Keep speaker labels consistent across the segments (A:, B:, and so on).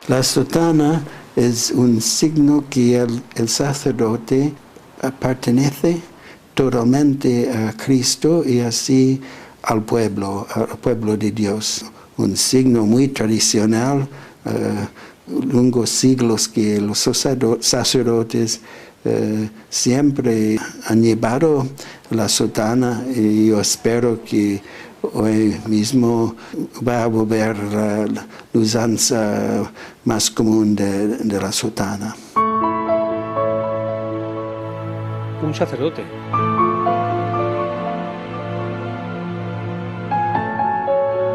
A: La sotana es un signo que el sacerdote pertenece totalmente a Cristo y así al pueblo de Dios. Un signo muy tradicional, longos siglos que los sacerdotes siempre han llevado la sotana, y yo espero que hoy mismo va a volver la usanza más común de la sotana.
B: Un sacerdote.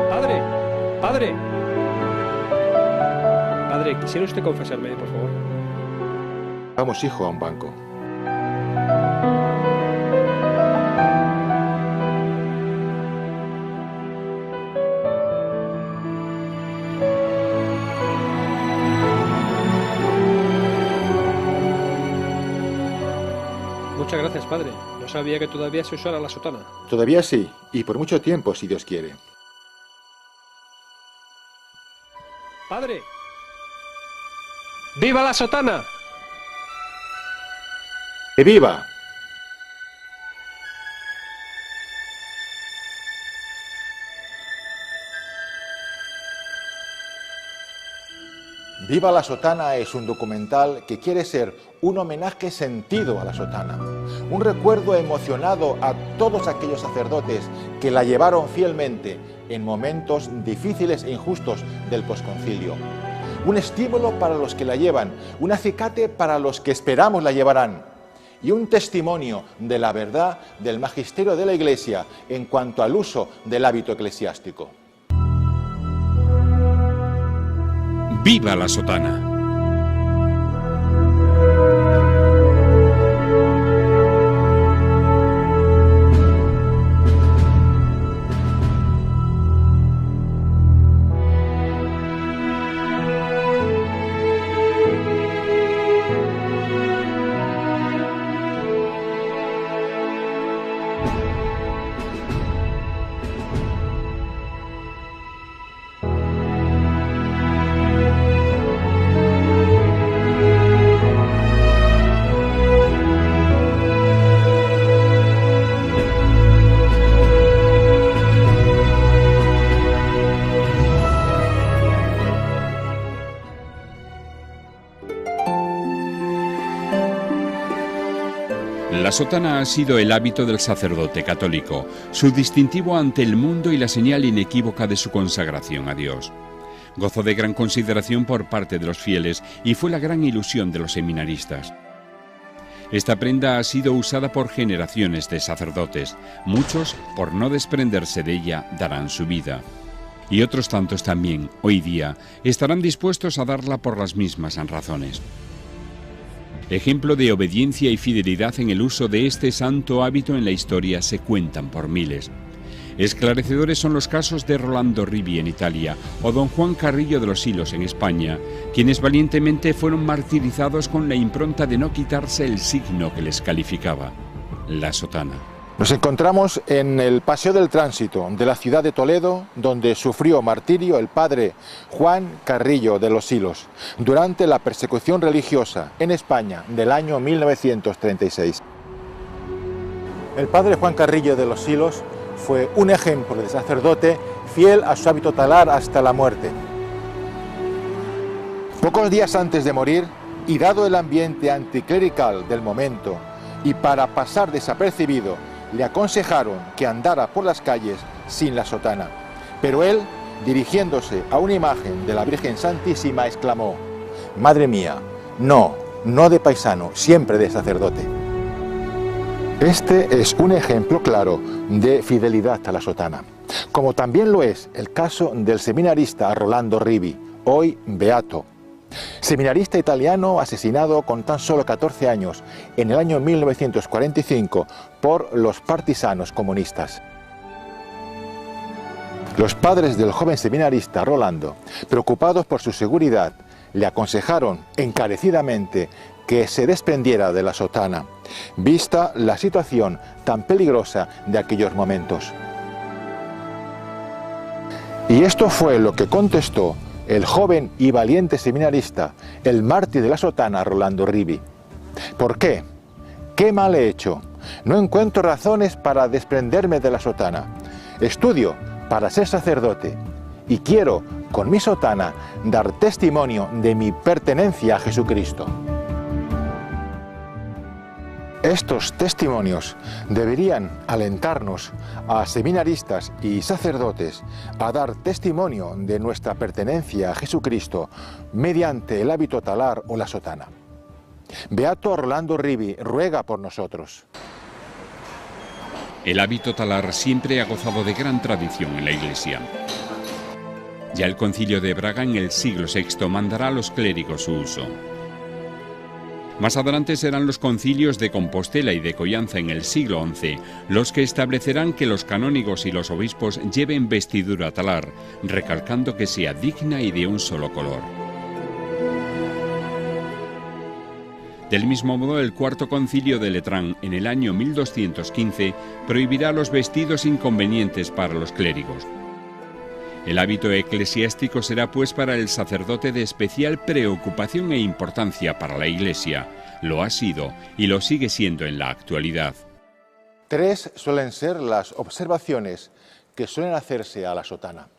B: ¡Padre! ¡Padre! Padre, ¿quisiera usted confesarme, por favor?
C: Vamos, hijo, a un banco.
B: Muchas gracias, padre. No sabía que todavía se usara la sotana.
C: Todavía sí, y por mucho tiempo, si Dios quiere.
B: ¡Padre! ¡Viva la sotana!
C: ¡Que viva! Viva la sotana es un documental que quiere ser un homenaje sentido a la sotana, un recuerdo emocionado a todos aquellos sacerdotes que la llevaron fielmente en momentos difíciles e injustos del posconcilio, un estímulo para los que la llevan, un acicate para los que esperamos la llevarán, y un testimonio de la verdad del magisterio de la Iglesia en cuanto al uso del hábito eclesiástico.
D: ¡Viva la sotana! La sotana ha sido el hábito del sacerdote católico, su distintivo ante el mundo y la señal inequívoca de su consagración a Dios. Gozó de gran consideración por parte de los fieles y fue la gran ilusión de los seminaristas. Esta prenda ha sido usada por generaciones de sacerdotes. Muchos, por no desprenderse de ella, darán su vida. Y otros tantos también, hoy día, estarán dispuestos a darla por las mismas razones. Ejemplo de obediencia y fidelidad en el uso de este santo hábito en la historia se cuentan por miles. Esclarecedores son los casos de Rolando Rivi en Italia o don Juan Carrillo de los Silos en España, quienes valientemente fueron martirizados con la impronta de no quitarse el signo que les calificaba, la sotana.
C: Nos encontramos en el Paseo del Tránsito de la ciudad de Toledo, donde sufrió martirio el padre Juan Carrillo de los Silos durante la persecución religiosa en España del año 1936. El padre Juan Carrillo de los Silos fue un ejemplo de sacerdote fiel a su hábito talar hasta la muerte. Pocos días antes de morir, y dado el ambiente anticlerical del momento, y para pasar desapercibido, le aconsejaron que andara por las calles sin la sotana. Pero él, dirigiéndose a una imagen de la Virgen Santísima, exclamó: «Madre mía, no de paisano, siempre de sacerdote». Este es un ejemplo claro de fidelidad a la sotana, como también lo es el caso del seminarista Rolando Rivi, hoy beato. Seminarista italiano asesinado con tan solo 14 años en el año 1945 por los partisanos comunistas. Los padres del joven seminarista Rolando, preocupados por su seguridad, le aconsejaron encarecidamente que se desprendiera de la sotana, vista la situación tan peligrosa de aquellos momentos. Y esto fue lo que contestó el joven y valiente seminarista, el mártir de la sotana, Rolando Rivi. ¿Por qué? ¿Qué mal he hecho? No encuentro razones para desprenderme de la sotana. Estudio para ser sacerdote y quiero, con mi sotana, dar testimonio de mi pertenencia a Jesucristo. Estos testimonios deberían alentarnos a seminaristas y sacerdotes a dar testimonio de nuestra pertenencia a Jesucristo mediante el hábito talar o la sotana. Beato Rolando Rivi ruega por nosotros.
D: El hábito talar siempre ha gozado de gran tradición en la Iglesia. Ya el Concilio de Braga en el siglo VI mandará a los clérigos su uso. Más adelante serán los concilios de Compostela y de Collanza en el siglo XI los que establecerán que los canónigos y los obispos lleven vestidura talar, recalcando que sea digna y de un solo color. Del mismo modo, el Cuarto Concilio de Letrán, en el año 1215, prohibirá los vestidos inconvenientes para los clérigos. El hábito eclesiástico será pues para el sacerdote de especial preocupación e importancia para la Iglesia. Lo ha sido y lo sigue siendo en la actualidad.
C: 3 suelen ser las observaciones que suelen hacerse a la sotana.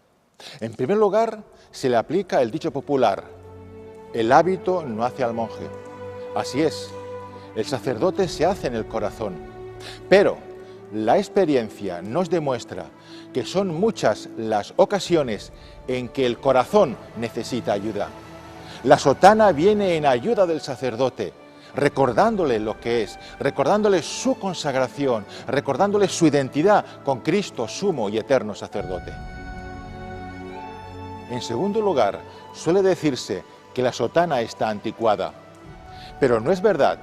C: En primer lugar, se le aplica el dicho popular: el hábito no hace al monje. Así es, el sacerdote se hace en el corazón, pero la experiencia nos demuestra que son muchas las ocasiones en que el corazón necesita ayuda. La sotana viene en ayuda del sacerdote, recordándole lo que es, recordándole su consagración, recordándole su identidad con Cristo, sumo y eterno sacerdote. En segundo lugar, suele decirse que la sotana está anticuada, pero no es verdad.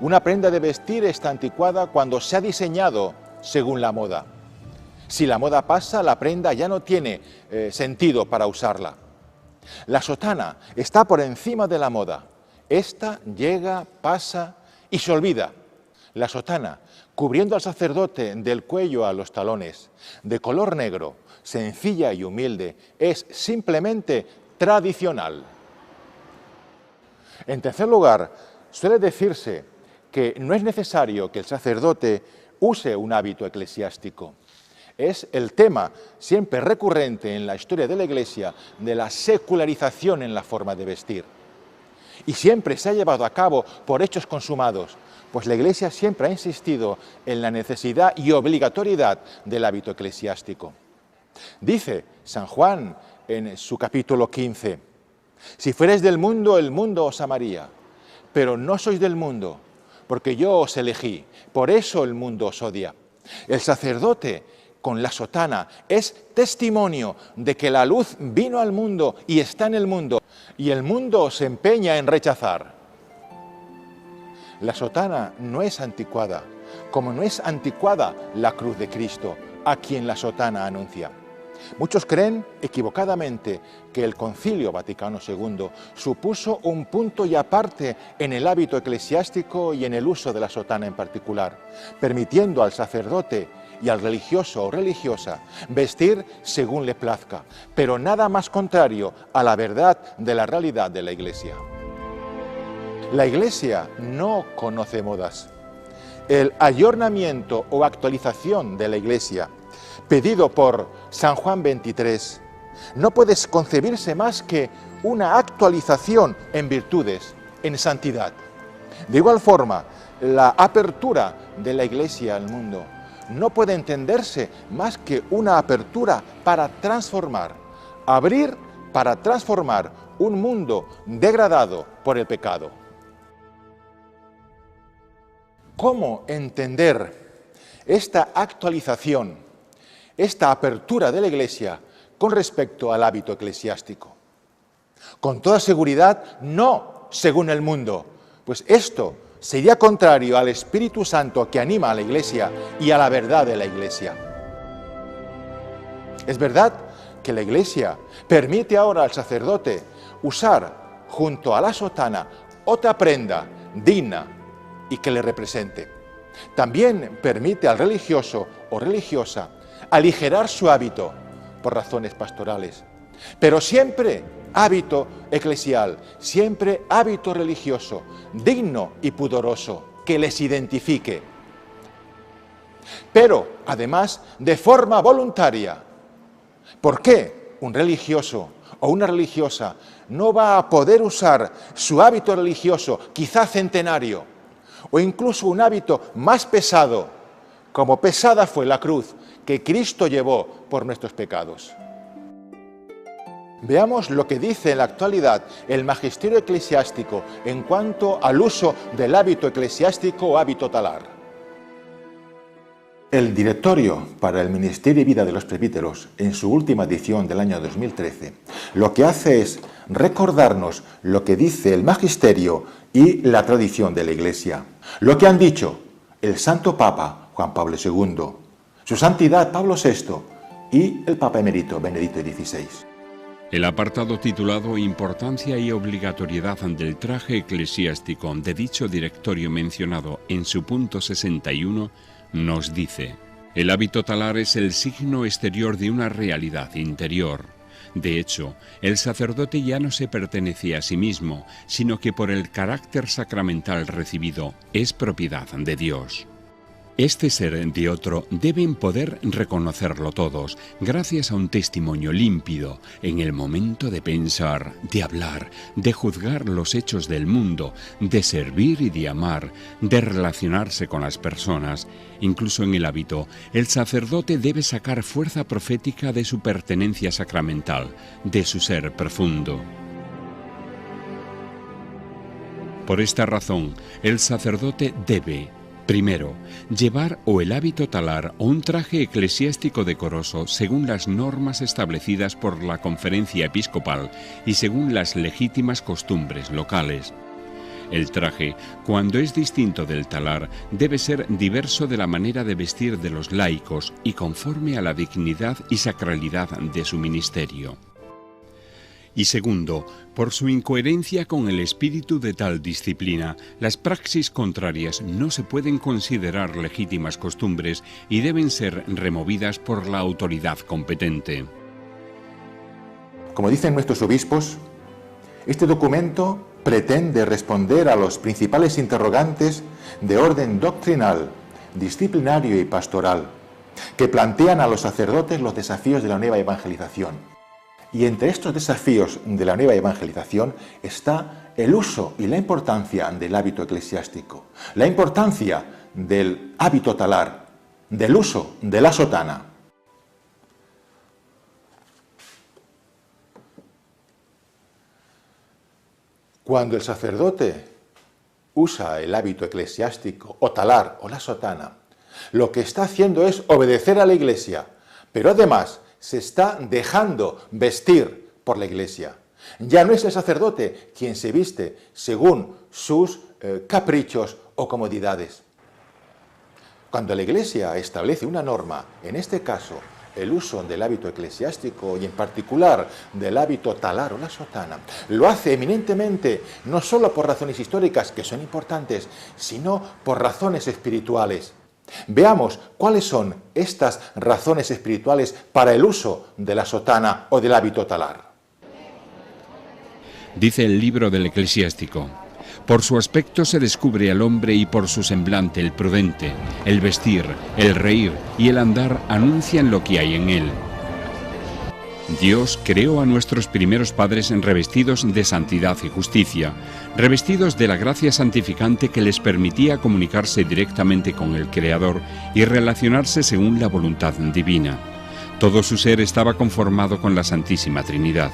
C: Una prenda de vestir está anticuada cuando se ha diseñado según la moda. Si la moda pasa, la prenda ya no tiene sentido para usarla. La sotana está por encima de la moda. Esta llega, pasa y se olvida. La sotana, cubriendo al sacerdote del cuello a los talones, de color negro, sencilla y humilde, es simplemente tradicional. En tercer lugar, suele decirse que no es necesario que el sacerdote use un hábito eclesiástico. Es el tema siempre recurrente en la historia de la Iglesia de la secularización en la forma de vestir. Y siempre se ha llevado a cabo por hechos consumados, pues la Iglesia siempre ha insistido en la necesidad y obligatoriedad del hábito eclesiástico. Dice San Juan en su capítulo 15, si fuereis del mundo, el mundo os amaría, pero no sois del mundo, porque yo os elegí, por eso el mundo os odia. El sacerdote con la sotana es testimonio de que la luz vino al mundo y está en el mundo, y el mundo se empeña en rechazar. La sotana no es anticuada, como no es anticuada la cruz de Cristo, a quien la sotana anuncia. Muchos creen equivocadamente que el Concilio Vaticano II supuso un punto y aparte en el hábito eclesiástico y en el uso de la sotana en particular, permitiendo al sacerdote y al religioso o religiosa vestir según le plazca, pero nada más contrario a la verdad de la realidad de la Iglesia. La Iglesia no conoce modas. El ayornamiento o actualización de la Iglesia, pedido por San Juan 23, no puede concebirse más que una actualización en virtudes, en santidad. De igual forma, la apertura de la Iglesia al mundo no puede entenderse más que una apertura para transformar, abrir para transformar un mundo degradado por el pecado. ¿Cómo entender esta actualización, esta apertura de la Iglesia con respecto al hábito eclesiástico? Con toda seguridad, no según el mundo, pues esto sería contrario al Espíritu Santo que anima a la Iglesia y a la verdad de la Iglesia. Es verdad que la Iglesia permite ahora al sacerdote usar junto a la sotana otra prenda digna y que le represente. También permite al religioso o religiosa aligerar su hábito por razones pastorales, pero siempre hábito eclesial, siempre hábito religioso, digno y pudoroso, que les identifique. Pero, además, de forma voluntaria. ¿Por qué un religioso o una religiosa no va a poder usar su hábito religioso, quizá centenario, o incluso un hábito más pesado, como pesada fue la cruz que Cristo llevó por nuestros pecados? Veamos lo que dice en la actualidad el magisterio eclesiástico en cuanto al uso del hábito eclesiástico o hábito talar. El Directorio para el Ministerio y Vida de los Presbíteros, en su última edición del año 2013, lo que hace es recordarnos lo que dice el magisterio y la tradición de la Iglesia. Lo que han dicho el Santo Papa Juan Pablo II, su Santidad Pablo VI y el Papa Emérito Benedicto XVI.
D: El apartado titulado Importancia y obligatoriedad del traje eclesiástico de dicho directorio mencionado en su punto 61 nos dice: el hábito talar es el signo exterior de una realidad interior. De hecho, el sacerdote ya no se pertenece a sí mismo, sino que por el carácter sacramental recibido es propiedad de Dios. Este ser de otro deben poder reconocerlo todos, gracias a un testimonio límpido en el momento de pensar, de hablar, de juzgar los hechos del mundo, de servir y de amar, de relacionarse con las personas. Incluso en el hábito, el sacerdote debe sacar fuerza profética de su pertenencia sacramental, de su ser profundo. Por esta razón, el sacerdote debe: primero, llevar o el hábito talar o un traje eclesiástico decoroso según las normas establecidas por la Conferencia Episcopal y según las legítimas costumbres locales. El traje, cuando es distinto del talar, debe ser diverso de la manera de vestir de los laicos y conforme a la dignidad y sacralidad de su ministerio. Y segundo, por su incoherencia con el espíritu de tal disciplina, las praxis contrarias no se pueden considerar legítimas costumbres y deben ser removidas por la autoridad competente.
C: Como dicen nuestros obispos, este documento pretende responder a los principales interrogantes de orden doctrinal, disciplinario y pastoral, que plantean a los sacerdotes los desafíos de la nueva evangelización. Y entre estos desafíos de la nueva evangelización está el uso y la importancia del hábito eclesiástico, la importancia del hábito talar, del uso de la sotana. Cuando el sacerdote usa el hábito eclesiástico o talar o la sotana, lo que está haciendo es obedecer a la Iglesia, pero además se está dejando vestir por la Iglesia. Ya no es el sacerdote quien se viste según sus caprichos o comodidades. Cuando la Iglesia establece una norma, en este caso el uso del hábito eclesiástico y en particular del hábito talar o la sotana, lo hace eminentemente no solo por razones históricas, que son importantes, sino por razones espirituales. Veamos cuáles son estas razones espirituales para el uso de la sotana o del hábito talar.
D: Dice el libro del Eclesiástico: por su aspecto se descubre al hombre y por su semblante el prudente, el vestir, el reír y el andar anuncian lo que hay en él. Dios creó a nuestros primeros padres revestidos de santidad y justicia, revestidos de la gracia santificante que les permitía comunicarse directamente con el Creador y relacionarse según la voluntad divina. Todo su ser estaba conformado con la Santísima Trinidad.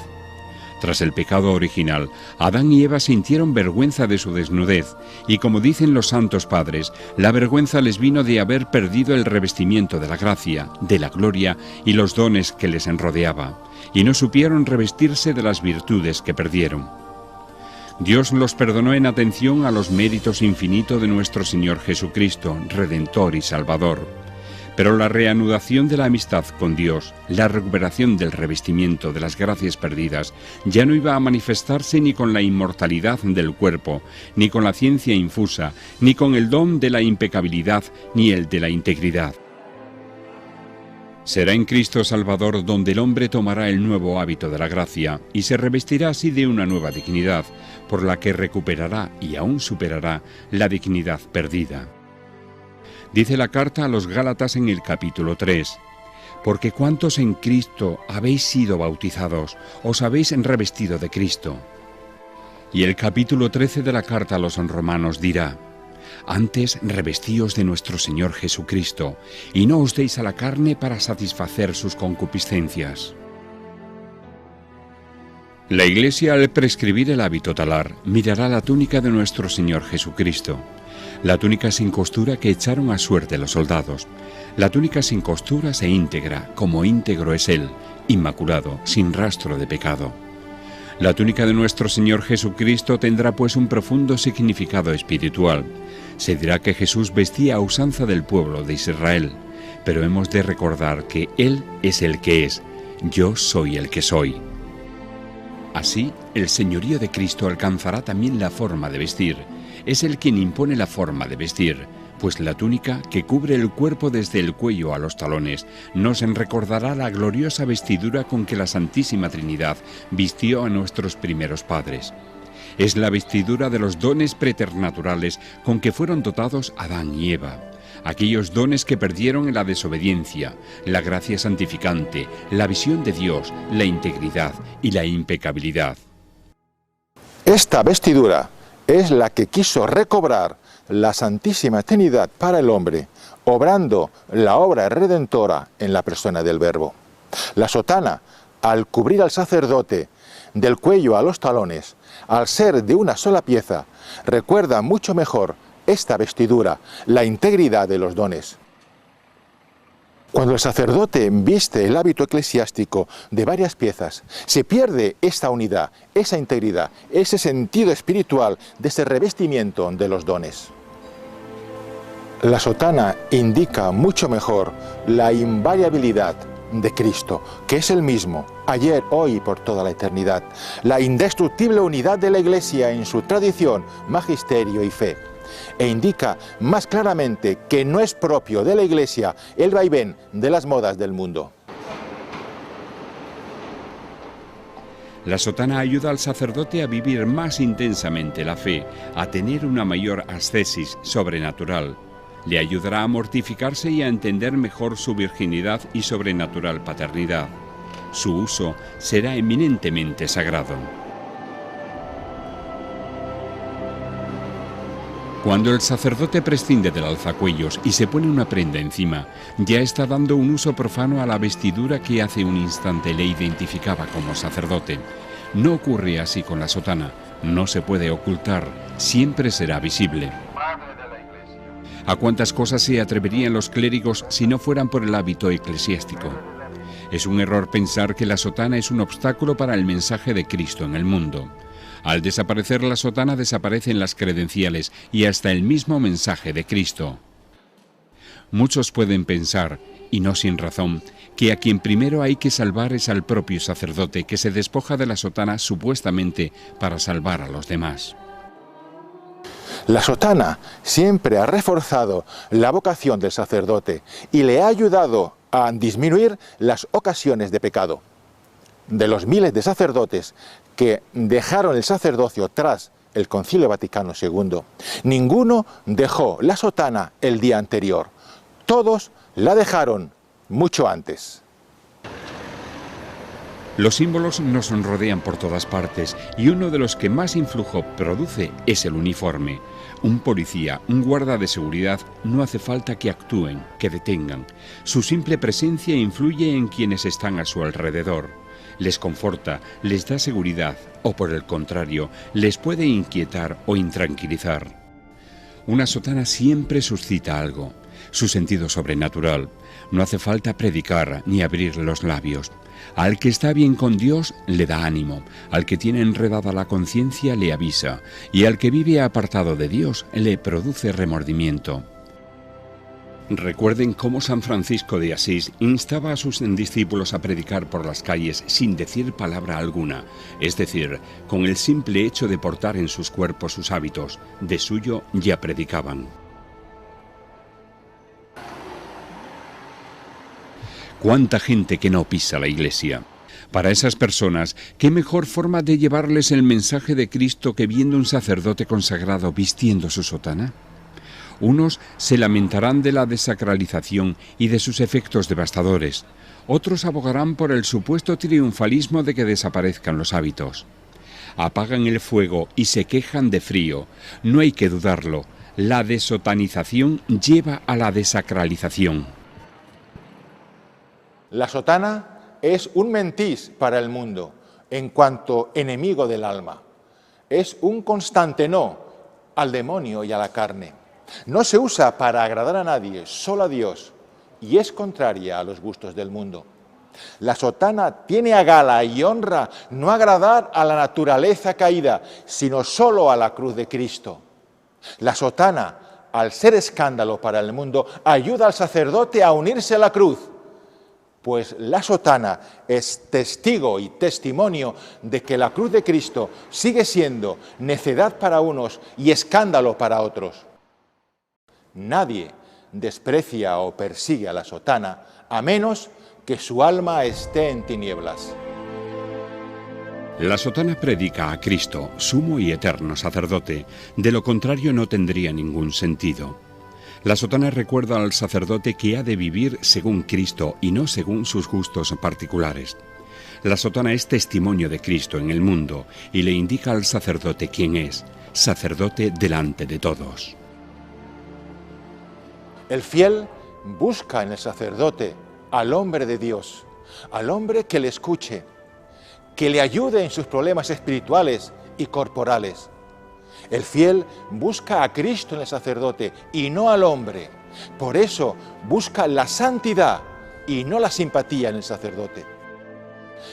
D: Tras el pecado original, Adán y Eva sintieron vergüenza de su desnudez, y como dicen los santos padres, la vergüenza les vino de haber perdido el revestimiento de la gracia, de la gloria y los dones que les rodeaba, y no supieron revestirse de las virtudes que perdieron. Dios los perdonó en atención a los méritos infinitos de nuestro Señor Jesucristo, Redentor y Salvador. Pero la reanudación de la amistad con Dios, la recuperación del revestimiento de las gracias perdidas, ya no iba a manifestarse ni con la inmortalidad del cuerpo, ni con la ciencia infusa, ni con el don de la impecabilidad, ni el de la integridad. Será en Cristo Salvador donde el hombre tomará el nuevo hábito de la gracia y se revestirá así de una nueva dignidad, por la que recuperará y aún superará la dignidad perdida. Dice la carta a los Gálatas en el capítulo 3, «Porque cuantos en Cristo habéis sido bautizados, os habéis revestido de Cristo». Y el capítulo 13 de la carta a los Romanos dirá, «Antes revestíos de nuestro Señor Jesucristo, y no os deis a la carne para satisfacer sus concupiscencias». La Iglesia, al prescribir el hábito talar, mirará la túnica de nuestro Señor Jesucristo, la túnica sin costura que echaron a suerte los soldados, la túnica sin costuras e íntegra, como íntegro es Él, inmaculado, sin rastro de pecado. La túnica de nuestro Señor Jesucristo tendrá pues un profundo significado espiritual. Se dirá que Jesús vestía a usanza del pueblo de Israel, pero hemos de recordar que Él es el que es, yo soy el que soy. Así, el señorío de Cristo alcanzará también la forma de vestir. Es Él quien impone la forma de vestir, pues la túnica, que cubre el cuerpo desde el cuello a los talones, nos recordará la gloriosa vestidura con que la Santísima Trinidad vistió a nuestros primeros padres. Es la vestidura de los dones preternaturales con que fueron dotados Adán y Eva, aquellos dones que perdieron en la desobediencia, la gracia santificante, la visión de Dios, la integridad y la impecabilidad.
C: Esta vestidura es la que quiso recobrar la Santísima Trinidad para el hombre, obrando la obra redentora en la persona del Verbo. La sotana, al cubrir al sacerdote del cuello a los talones, al ser de una sola pieza, recuerda mucho mejor esta vestidura, la integridad de los dones. Cuando el sacerdote viste el hábito eclesiástico de varias piezas, se pierde esta unidad, esa integridad, ese sentido espiritual de ese revestimiento de los dones. La sotana indica mucho mejor la invariabilidad de Cristo, que es el mismo, ayer, hoy y por toda la eternidad, la indestructible unidad de la Iglesia en su tradición, magisterio y fe, e indica más claramente que no es propio de la Iglesia el vaivén de las modas del mundo.
D: La sotana ayuda al sacerdote a vivir más intensamente la fe, a tener una mayor ascesis sobrenatural. Le ayudará a mortificarse y a entender mejor su virginidad y sobrenatural paternidad. Su uso será eminentemente sagrado. Cuando el sacerdote prescinde del alzacuellos y se pone una prenda encima, ya está dando un uso profano a la vestidura que hace un instante le identificaba como sacerdote. No ocurre así con la sotana, no se puede ocultar, siempre será visible. ¿A cuántas cosas se atreverían los clérigos si no fueran por el hábito eclesiástico? Es un error pensar que la sotana es un obstáculo para el mensaje de Cristo en el mundo. Al desaparecer la sotana desaparecen las credenciales y hasta el mismo mensaje de Cristo. Muchos pueden pensar, y no sin razón, que a quien primero hay que salvar es al propio sacerdote que se despoja de la sotana supuestamente para salvar a los demás.
C: La sotana siempre ha reforzado la vocación del sacerdote y le ha ayudado a disminuir las ocasiones de pecado. De los miles de sacerdotes que dejaron el sacerdocio tras el Concilio Vaticano II, ninguno dejó la sotana el día anterior. Todos la dejaron mucho antes.
D: Los símbolos nos rodean por todas partes y uno de los que más influjo produce es el uniforme. Un policía, un guarda de seguridad, no hace falta que actúen, que detengan. Su simple presencia influye en quienes están a su alrededor. Les conforta, les da seguridad o por el contrario, les puede inquietar o intranquilizar. Una sotana siempre suscita algo, su sentido sobrenatural. No hace falta predicar ni abrir los labios. Al que está bien con Dios le da ánimo, al que tiene enredada la conciencia le avisa, y al que vive apartado de Dios le produce remordimiento. Recuerden cómo San Francisco de Asís instaba a sus discípulos a predicar por las calles sin decir palabra alguna, es decir, con el simple hecho de portar en sus cuerpos sus hábitos, de suyo ya predicaban. ¿Cuánta gente que no pisa la iglesia? Para esas personas, ¿qué mejor forma de llevarles el mensaje de Cristo que viendo un sacerdote consagrado vistiendo su sotana? Unos se lamentarán de la desacralización y de sus efectos devastadores. Otros abogarán por el supuesto triunfalismo de que desaparezcan los hábitos. Apagan el fuego y se quejan de frío. No hay que dudarlo, la desotanización lleva a la desacralización.
C: La sotana es un mentís para el mundo en cuanto enemigo del alma. Es un constante no al demonio y a la carne. No se usa para agradar a nadie, solo a Dios, y es contraria a los gustos del mundo. La sotana tiene a gala y honra no agradar a la naturaleza caída, sino solo a la cruz de Cristo. La sotana, al ser escándalo para el mundo, ayuda al sacerdote a unirse a la cruz, pues la sotana es testigo y testimonio de que la cruz de Cristo sigue siendo necedad para unos y escándalo para otros. Nadie desprecia o persigue a la sotana, a menos que su alma esté en tinieblas.
D: La sotana predica a Cristo, sumo y eterno sacerdote, de lo contrario no tendría ningún sentido. La sotana recuerda al sacerdote que ha de vivir según Cristo y no según sus gustos particulares. La sotana es testimonio de Cristo en el mundo y le indica al sacerdote quién es, sacerdote delante de todos.
C: El fiel busca en el sacerdote al hombre de Dios, al hombre que le escuche, que le ayude en sus problemas espirituales y corporales. El fiel busca a Cristo en el sacerdote y no al hombre. Por eso busca la santidad y no la simpatía en el sacerdote.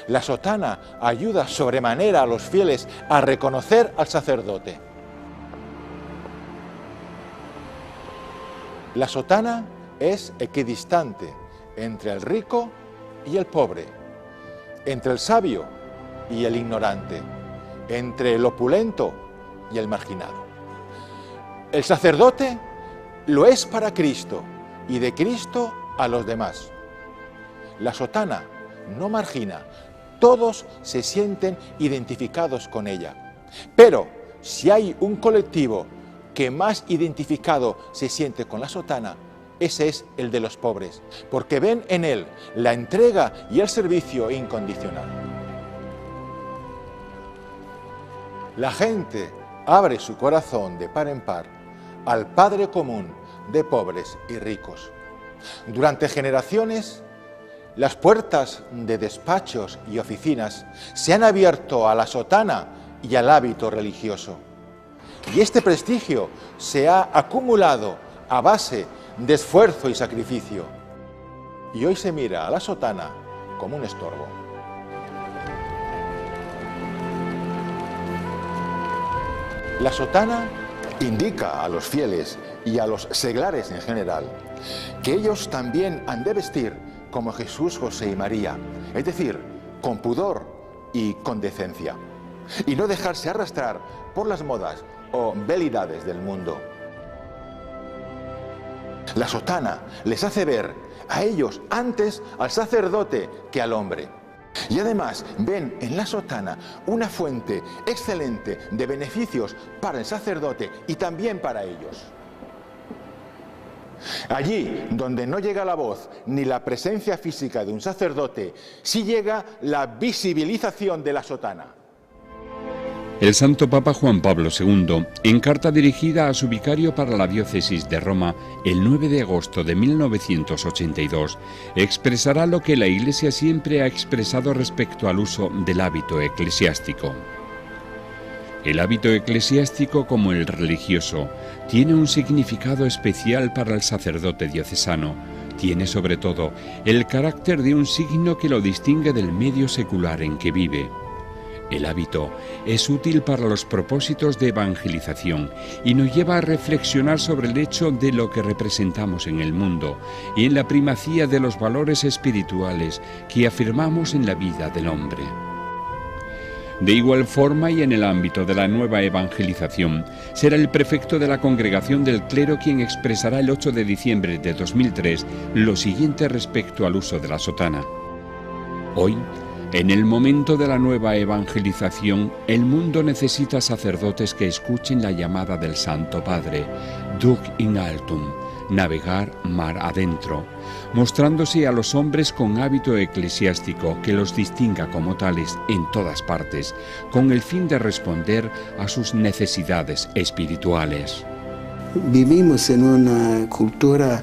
C: La sotana ayuda sobremanera a los fieles a reconocer al sacerdote. La sotana es equidistante entre el rico y el pobre, entre el sabio y el ignorante, entre el opulento y el marginado. El sacerdote lo es para Cristo y de Cristo a los demás. La sotana no margina, todos se sienten identificados con ella. Pero si hay un colectivo que más identificado se siente con la sotana, ese es el de los pobres, porque ven en él la entrega y el servicio incondicional. La gente abre su corazón de par en par al Padre común de pobres y ricos. Durante generaciones, las puertas de despachos y oficinas se han abierto a la sotana y al hábito religioso. Y este prestigio se ha acumulado a base de esfuerzo y sacrificio. Y hoy se mira a la sotana como un estorbo. La sotana indica a los fieles y a los seglares en general que ellos también han de vestir como Jesús, José y María, es decir, con pudor y con decencia, y no dejarse arrastrar por las modas o velidades del mundo. La sotana les hace ver a ellos antes al sacerdote que al hombre. Y además ven en la sotana una fuente excelente de beneficios para el sacerdote y también para ellos. Allí donde no llega la voz ni la presencia física de un sacerdote, sí llega la visibilización de la sotana.
D: El Santo Papa Juan Pablo II, en carta dirigida a su vicario para la diócesis de Roma el 9 de agosto de 1982, expresará lo que la Iglesia siempre ha expresado respecto al uso del hábito eclesiástico. El hábito eclesiástico, como el religioso, tiene un significado especial para el sacerdote diocesano. Tiene sobre todo el carácter de un signo que lo distingue del medio secular en que vive. El hábito es útil para los propósitos de evangelización y nos lleva a reflexionar sobre el hecho de lo que representamos en el mundo y en la primacía de los valores espirituales que afirmamos en la vida del hombre. De igual forma y en el ámbito de la nueva evangelización, será el prefecto de la Congregación del Clero quien expresará el 8 de diciembre de 2003 lo siguiente respecto al uso de la sotana. Hoy, en el momento de la nueva evangelización, el mundo necesita sacerdotes que escuchen la llamada del Santo Padre, Dug in altum, navegar mar adentro, mostrándose a los hombres con hábito eclesiástico que los distinga como tales en todas partes, con el fin de responder a sus necesidades espirituales.
A: Vivimos en una cultura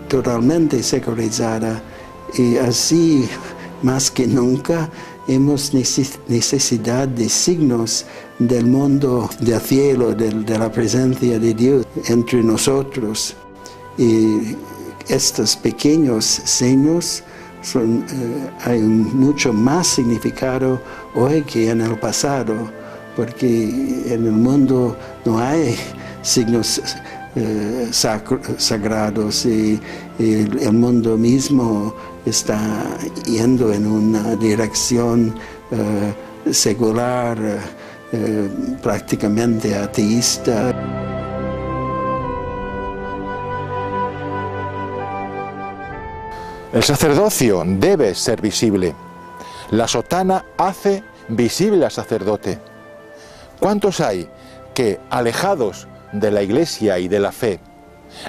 A: totalmente secularizada y así, más que nunca, hemos necesidad de signos del mundo del cielo, de la presencia de Dios entre nosotros. Y estos pequeños signos hay mucho más significado hoy que en el pasado, porque en el mundo no hay signos sagrados y el mundo mismo está yendo en una dirección secular, prácticamente ateísta.
C: El sacerdocio debe ser visible. La sotana hace visible al sacerdote. ¿Cuántos hay que, alejados de la iglesia y de la fe,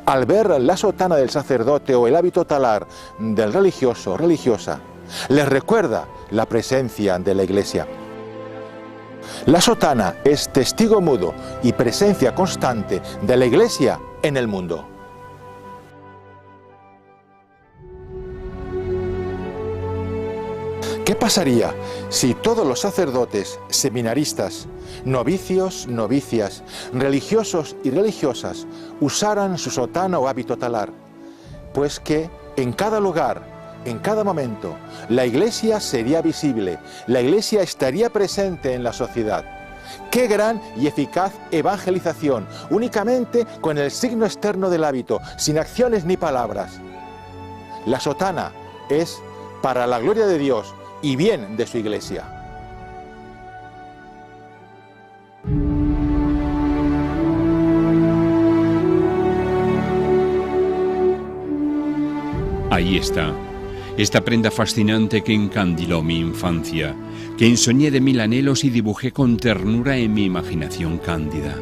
C: al ver la sotana del sacerdote o el hábito talar del religioso o religiosa, les recuerda la presencia de la iglesia? La sotana es testigo mudo y presencia constante de la iglesia en el mundo. ¿Qué pasaría si todos los sacerdotes, seminaristas, novicios, novicias, religiosos y religiosas usaran su sotana o hábito talar? Pues que en cada lugar, en cada momento, la iglesia sería visible, la iglesia estaría presente en la sociedad. ¡Qué gran y eficaz evangelización! Únicamente con el signo externo del hábito, sin acciones ni palabras. La sotana es para la gloria de Dios y bien de su iglesia.
D: Ahí está, esta prenda fascinante que encandiló mi infancia, que ensoñé de mil anhelos y dibujé con ternura en mi imaginación cándida.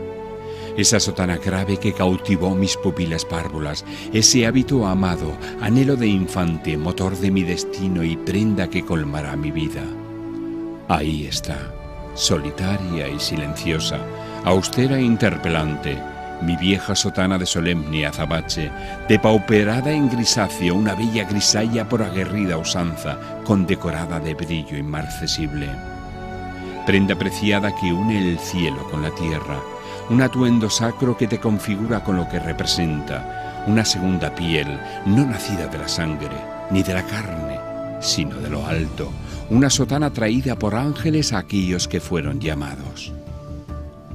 D: Esa sotana grave que cautivó mis pupilas párvulas, ese hábito amado, anhelo de infante, motor de mi destino y prenda que colmará mi vida. Ahí está, solitaria y silenciosa, austera e interpelante, mi vieja sotana de solemne azabache, depauperada en grisáceo, una bella grisalla por aguerrida usanza, condecorada de brillo inmarcesible. Prenda preciada que une el cielo con la tierra, un atuendo sacro que te configura con lo que representa, una segunda piel, no nacida de la sangre, ni de la carne, sino de lo alto, una sotana traída por ángeles a aquellos que fueron llamados.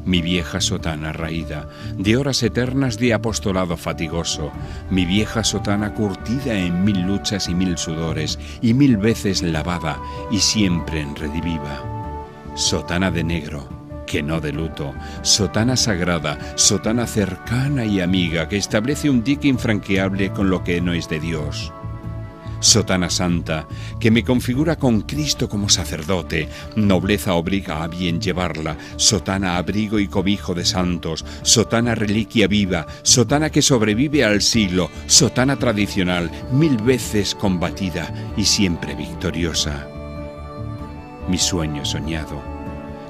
D: Mi vieja sotana raída, de horas eternas de apostolado fatigoso, mi vieja sotana curtida en mil luchas y mil sudores, y mil veces lavada y siempre en rediviva. Sotana de negro, que no de luto, sotana sagrada, sotana cercana y amiga que establece un dique infranqueable con lo que no es de Dios. Sotana santa, que me configura con Cristo como sacerdote, nobleza obliga a bien llevarla, sotana abrigo y cobijo de santos, sotana reliquia viva, sotana que sobrevive al siglo, sotana tradicional, mil veces combatida y siempre victoriosa. Mi sueño soñado,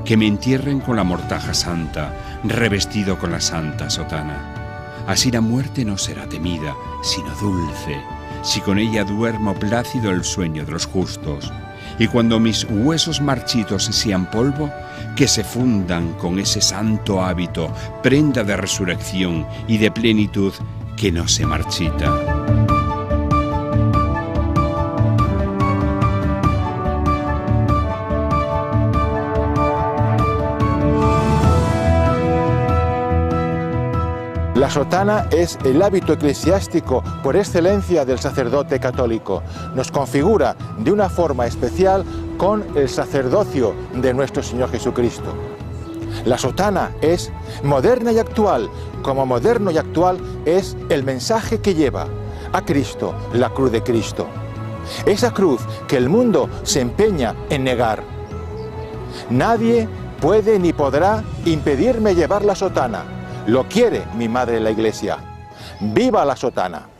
D: que me entierren con la mortaja santa, revestido con la santa sotana. Así la muerte no será temida, sino dulce, si con ella duermo plácido el sueño de los justos. Y cuando mis huesos marchitos sean polvo, que se fundan con ese santo hábito, prenda de resurrección y de plenitud que no se marchita.
C: La sotana es el hábito eclesiástico por excelencia del sacerdote católico. Nos configura de una forma especial con el sacerdocio de nuestro Señor Jesucristo. La sotana es moderna y actual, como moderno y actual es el mensaje que lleva a Cristo, la cruz de Cristo. Esa cruz que el mundo se empeña en negar. Nadie puede ni podrá impedirme llevar la sotana. Lo quiere mi madre la Iglesia. ¡Viva la sotana!